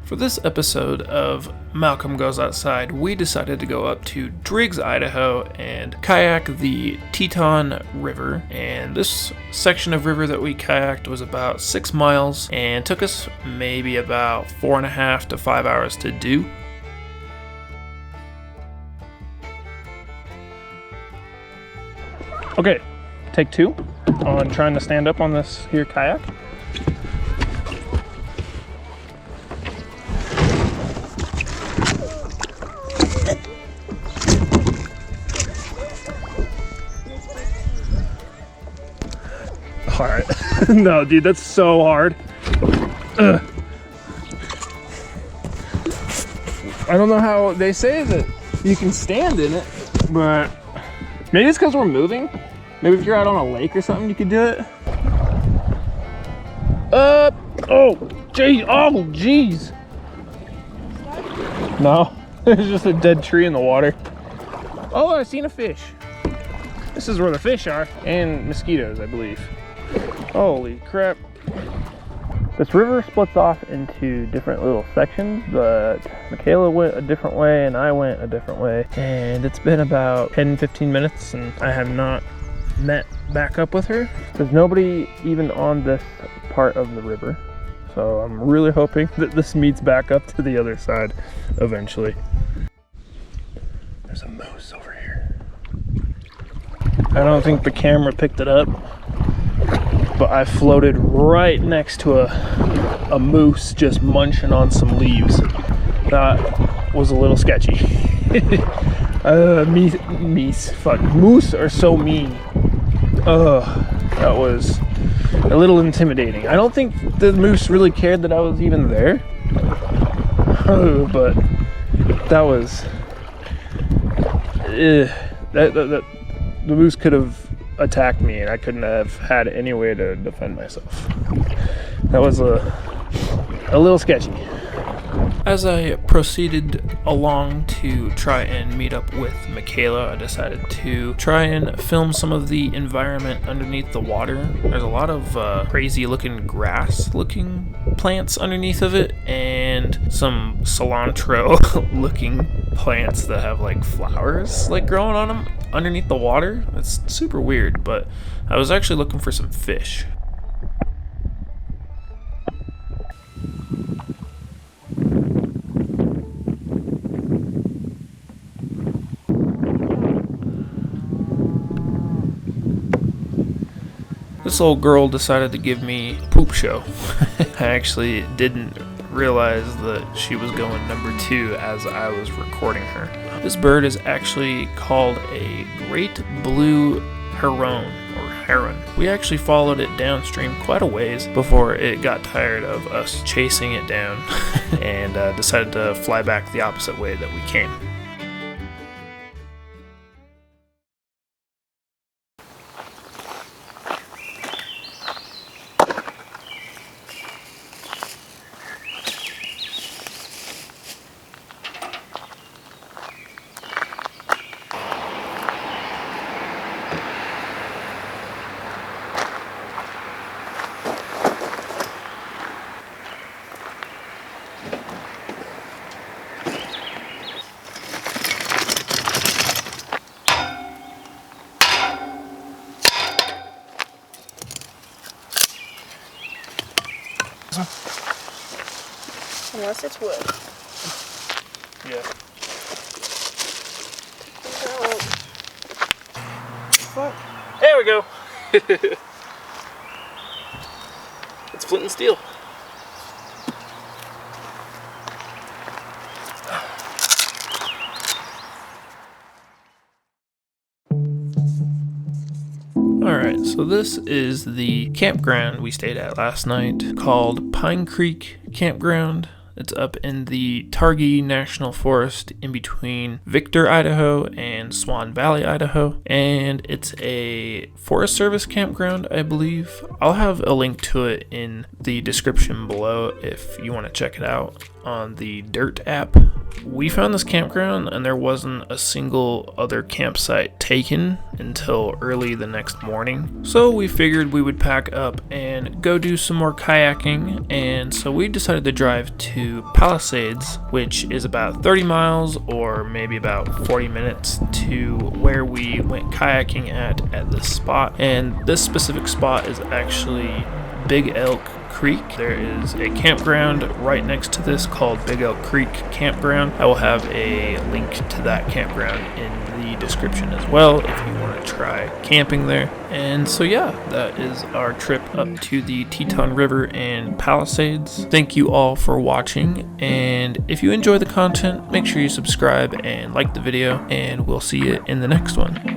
For this episode of Malcolm Goes Outside, we decided to go up to Driggs, Idaho and kayak the Teton River. And this section of river that we kayaked was about 6 miles and took us maybe about 4.5 to 5 hours to do. Okay, take 2 on trying to stand up on this here kayak. Alright. No, dude, that's so hard. Ugh. I don't know how they say that you can stand in it, but maybe it's because we're moving. Maybe if you're out on a lake or something, you could do it. Oh, jeez. No, there's just a dead tree in the water. Oh, I've seen a fish. This is where the fish are, and mosquitoes, I believe. Holy crap. This river splits off into different little sections, but Michaela went a different way and I went a different way. And it's been about 10-15 minutes and I have not met back up with her. There's nobody even on this part of the river. So I'm really hoping that this meets back up to the other side eventually. There's a moose over here. I don't think the camera picked it up, but I floated right next to a moose just munching on some leaves. That was a little sketchy. Moose are so mean. That was a little intimidating. I don't think the moose really cared that I was even there. But that was... the moose could have attacked me and I couldn't have had any way to defend myself. That was a little sketchy. As I proceeded along to try and meet up with Michaela, I decided to try and film some of the environment underneath the water. There's a lot of crazy looking grass looking plants underneath of it and some cilantro looking plants that have like flowers like growing on them underneath the water. It's super weird, but I was actually looking for some fish. This old girl decided to give me a poop show. I actually didn't realize that she was going number 2 as I was recording her. This bird is actually called a great blue heron or heron. We actually followed it downstream quite a ways before it got tired of us chasing it down and decided to fly back the opposite way that we came. Unless it's wood. Yeah. Fuck. There we go. It's flint and steel. Alright, so this is the campground we stayed at last night called Pine Creek Campground. It's up in the Targhee National Forest in between Victor, Idaho and Swan Valley, Idaho. And it's a Forest Service campground, I believe. I'll have a link to it in the description below if you want to check it out on the Dirt app. We found this campground and there wasn't a single other campsite taken until early the next morning. So we figured we would pack up and go do some more kayaking, and so we decided to drive to to Palisades, which is about 30 miles or maybe about 40 minutes to where we went kayaking at this spot. And this specific spot is actually Big Elk Creek. There is a campground right next to this called Big Elk Creek Campground. I will have a link to that campground in the description as well if you want to try camping there. And so yeah, that is our trip up to the Teton River and Palisades. Thank you all for watching, and if you enjoy the content, make sure you subscribe and like the video, and we'll see you in the next one.